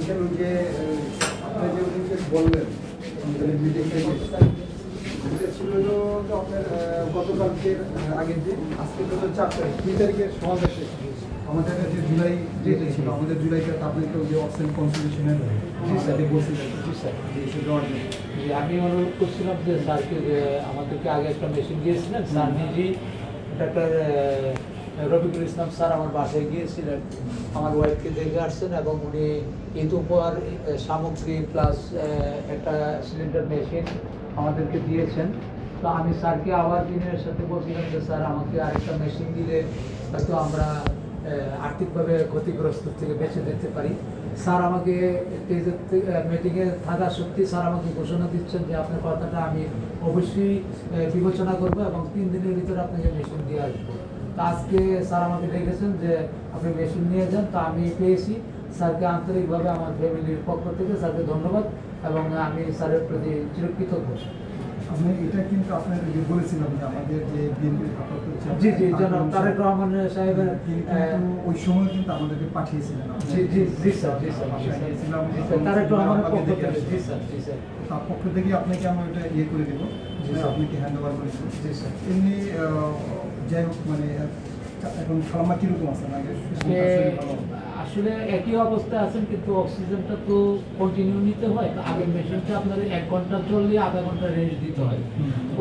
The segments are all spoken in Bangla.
এখানে যে আপনি যে বললেন মিটিং থেকে এটা ছিল হলো তো আপনার গতকালকের আগের দিন আজকে তো 4 তারিখ 2 তারিখের সমাবেশে আমাদের যে জুলাই ডেটে ছিল আমাদের জুলাইতে আপনাকে যে অপশন কনস্টিটিউশনের সাথে বলছিলেন জি স্যার আমি অনুরোধ করছিলাম যে স্যারকে যে আমাদেরকে আগে একটা মেশিন দিয়েছিলেন স্যার নিজেই ডাক্তার রফিকুল ইসলাম স্যার আমার বাসায় গিয়েছিলেন আমার ওয়াইফকে দেখে আসছেন এবং উনি ঈদ উপহার সামগ্রী প্লাস একটা সিলিন্ডার মেশিন আমাদেরকে দিয়েছেন। তো আমি স্যারকে আবার দিনের সাথে বলছিলাম যে স্যার আমাকে আরেকটা মেশিন দিলে হয়তো আমরা আর্থিকভাবে ক্ষতিগ্রস্ত থেকে বেঁচে যেতে পারি। স্যার আমাকে মিটিংয়ে থাকা সত্যি স্যার আমাকে ঘোষণা দিচ্ছেন যে আপনার কথাটা আমি অবশ্যই বিবেচনা করব এবং 3 দিনের ভিতরে আপনাকে মেশিন দিয়ে আসবো। তা আজকে স্যার আমাকে ডেকেছেন যে আপনি মেশিন নিয়ে যান, তো আমি পেয়েছি। স্যারকে আন্তরিকভাবে আমার ফ্যামিলির পক্ষ থেকে স্যারকে ধন্যবাদ এবং আমি স্যারের প্রতি চিরকৃতজ্ঞ। আপনি এটা কিন্তু আপনার যে বলেছিলাম যে আমাদের যে বিএনপির ভারপ্রাপ্ত জি জি জনাব তারেক রহমান সাহেবের ওই সময় কিন্তু আমাদেরকে পাঠিয়েছিলেন। জি জি জি স্যার জি স্যার তারেক রহমানের পক্ষ থেকে জি স্যার জি স্যার তার পক্ষ থেকে আপনাকে আমি ওটা ইয়ে করে দেবো, আপনাকে হ্যান্ড ওভার করে দেবো। জি স্যার এমনি যাই হোক মানে এখন খালামা কীরকম আছেন আগে? আসলে একই অবস্থায় আছেন কিন্তু অক্সিজেনটা তো কন্টিনিউ নিতে হয়। তো আগের মেশিনটা আপনার 1 ঘন্টা চললে আধা ঘন্টা রেস্ট দিতে হয়।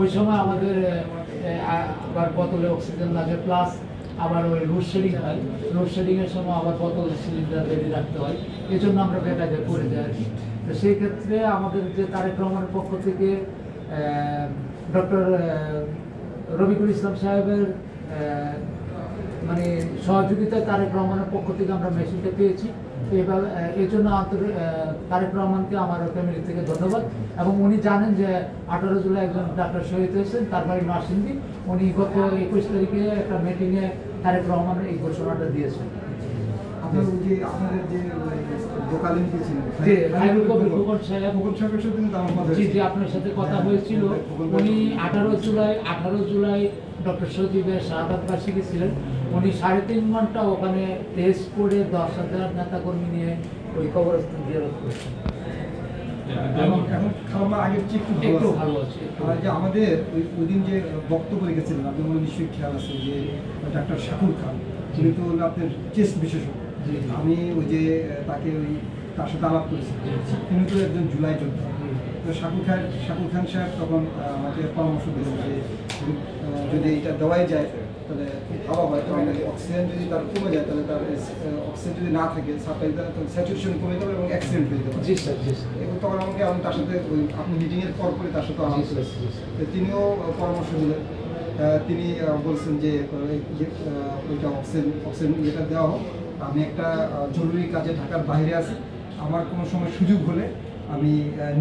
ওই সময় আমাদের আবার বোতলে অক্সিজেন লাগে প্লাস আবার ওই লোডশেডিং হয়, লোডশেডিংয়ের সময় আবার বোতল সিলিন্ডার রেডি রাখতে হয়। এই জন্য আমরা বেটাকে করে যাই আর কি। তো সেই ক্ষেত্রে আমাদের যে তারেক রহমানের পক্ষ থেকে ডক্টর রফিকুল ইসলাম সাহেবের মানে সহযোগিতায় তারেক রহমানের পক্ষ থেকে আমরা মেশিনটা পেয়েছি। এবার এই জন্য তারেক রহমানকে আমার ফ্যামিলি থেকে ধন্যবাদ। এবং উনি জানেন যে 18 জুলাই একজন ডাক্তার শহীদ হয়েছেন, তার বাড়ি নরসিংদী। উনি গত 21 তারিখে একটা মিটিংয়ে তারেক রহমানের এই ঘোষণাটা দিয়েছেন। আপনাদের যে দোকানে গিয়েছিলেন জি জি আপনার সাথে কথা হয়েছিল। উনি 18 জুলাই ডক্টর সজীবের শাহাদাত বার্ষিকী ছিলেন। উনি 3.5 ঘন্টা ওখানে টেস্ট করে 10,000 নেতাকর্মী নিয়ে ওই কবরস্থান জিয়ারত করেছেন। এখন খালামা আগের চেয়ে একটু ভালো আছে। যে আমাদের ওই দিন যে বক্তব্য রেখেছিলেন আপনি মনে নিশ্চয়ই খেয়াল আছে যে ডাক্তার শাকুর খান, যিনি তো আপনার চেস্ট বিশেষজ্ঞ। আমি ওই যে তাকে তার সাথে আলাপ করেছি, তিনি তো একজন জুলাই যোদ্ধা। তো শাকুর খান সাহেব তখন আমাকে পরামর্শ দিলেন যে যদি এটা দেওয়াই যায় তাহলে ভালো হয়, কারণ অক্সিজেন যদি তার কমে যায় তাহলে তার অক্সিজেন যদি না থাকে সাপ্লাই স্যাচুরেশন কমে যাবে এবং অ্যাক্সিডেন্ট হয়ে যাবে। জি স্যার জি স্যার। এবং তখন আমি তার সাথে ওই আপনি মিটিংয়ের পর তার সাথে আলাপ করেছি, তিনিও পরামর্শ দিলেন। তিনি বলছেন যে ওইটা অক্সিজেন যেটা দেওয়া হোক। আমি একটা জরুরি কাজে ঢাকার বাইরে আছি, আমার কোনো সময় সুযোগ হলে আমি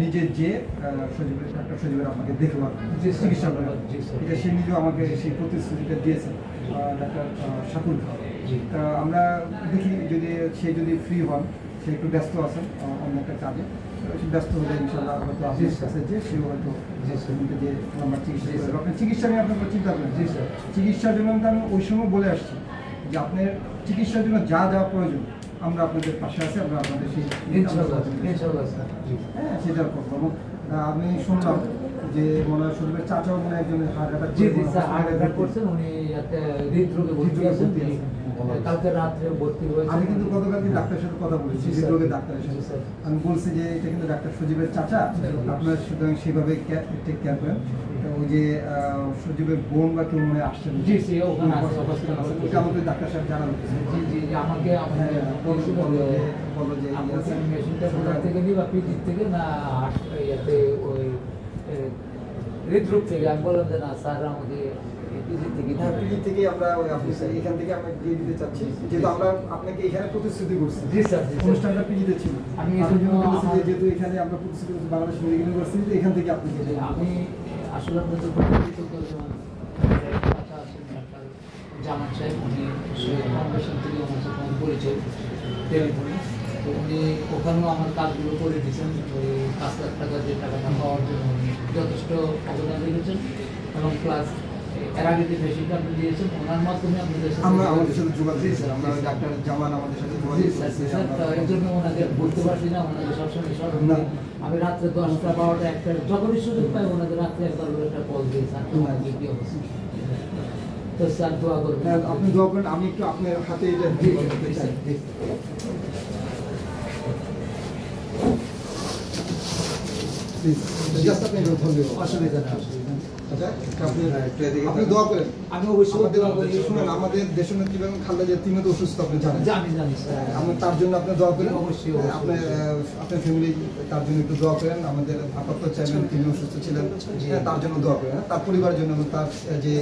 নিজে যে ডাক্তার সজীবের আপনাকে দেখবো চিকিৎসা করবেন। এটা সে নিজেও আমাকে সেই প্রতিশ্রুতিটা দিয়েছেন ডাক্তার শাকুর খান। আমরা দেখি যদি ফ্রি হন, সে একটু ব্যস্ত আছেন অন্য একটা কাজে, ব্যস্ত হলে ইনশাল্লাহ হয়তো আপনার কাছে যে সেও হয়তো যে আমার চিকিৎসা নিয়ে আপনার চিন্তা করেন। জি স্যার, চিকিৎসার জন্য আমি ওই সময় বলে আসছি যে আপনার চিকিৎসার জন্য যা যা প্রয়োজন আমরা আপনাদের পাশে আছি, আমরা আপনাদের সেই হ্যাঁ সেটার করবো। এবং আমি শুনলাম যে মনে হয় সজীবের চাচাও মনে হয় একজন হার্ট অ্যাটাক করছেন, উনি হৃদরোগে ভর্তি আছেন। কালকে রাত্রে ভর্তি হয়েছে। আমি কিন্তু গতকালকে ডাক্তারের সাথে কথা বলেছি, হৃদরোগের ডাক্তারের সাথে। আমি বলছি যে এটা কিন্তু ডাক্তার সজীবের চাচা, আপনার সুতরাং সেভাবে টেক কেয়ার করেন। ওই যে সজীবের বোন বা কেউ মনে আসছেন, জি জি ওখানে ওটা আমাকে ডাক্তার সাহেব জানানো। জি জি আমাকে বলো যে মেশিনটা কোথা থেকে নিই বা পিজি থেকে না ইয়াতে ওই হৃদরোগ থেকে। আমি বললাম যে না স্যার আমাকে পিজি থেকে আমরা এখান থেকে আমরা দিয়ে দিতে চাচ্ছি, যেহেতু আমরা আপনাকে এখানে প্রতিশ্রুতি করছি। জি স্যার, অনুষ্ঠানটা পিজিতে ছিল। আমি যেহেতু এখানে আমরা প্রতিশ্রুতি করছি বাংলাদেশ মেডিকেল ইউনিভার্সিটিতে, এখান থেকে আপনি আমি আসলে আপনাদের জামান সাহেব, উনি ফাউন্ডেশন থেকে আমার সাথে পরিচয় টেলিফোনে। তো উনি ওখানেও আমার কাজগুলো করে দিয়েছেন। ওই 5 লাখ টাকা যে টাকাটা পাওয়ার জন্য উনি যথেষ্ট অবদান রেখেছেন এবং প্লাস এর আগে যে মেশিনটা আপনি দিয়েছেন ওনার মাধ্যমে আপনাদের সাথে আমরা আমাদের সাথে যোগাযোগ দিয়েছি, আমরা ডাক্তার জামান আমাদের সাথে জি যোগাযোগ স্যার, করেছি, স্যার, তো আমরা- এই জন্য ওনাকে বলতে পারছি না, ওনাকে সবসময় স্মরণ না। করি। আমি রাত্রে 10টা 12টা 1টা যখনই সুযোগ পাই ওনাদের রাত্রে একবার করে একটা কল দিই, স্যার তোমার কি অবস্থা। তো স্যার দোয়া করবেন। হ্যাঁ, আপনি দোয়া করেন, আমি একটু আপনার হাতে এটা জি, দিতে জি, চাই। জি। প্লিজ জাস্ট আপনি একটু ধরে দেবেন। অসুবিধা নেই, অসুবিধা নেই। আচ্ছা, আপনি দোয়া করেন। আমি অবশ্যই আমাদের দোয়া করি। শুনেন, আমাদের দেশনেত্রী বেগম খালেদা জিয়া তিনি তো অসুস্থ, আপনি জানেন। জানি স্যার। আমরা তার জন্য আপনি দোয়া করেন। অবশ্যই, অবশ্যই। আপনার ফ্যামিলি তার জন্য একটু দোয়া করেন। আমাদের ভারপ্রাপ্ত চেয়ারম্যান তিনি অসুস্থ ছিলেন, তার জন্য দোয়া করেন। তার পরিবারের জন্য এবং তার যে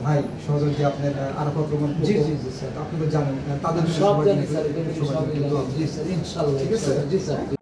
ভাই সহযোগী যে আপনার আরাফাত রহমান জি, পপু, জি, জি, স্যার। আপনি তো জানেন, তাদের জন্য সব সবার জানি জন্য স্যার, একটু- এগুলো সবার সবই জন্য একটু দোয়া জানি। জি স্যার, ইনশাআল্লাহ, ঠিক আছে? ইনশাআল্লাহ। জি স্যার।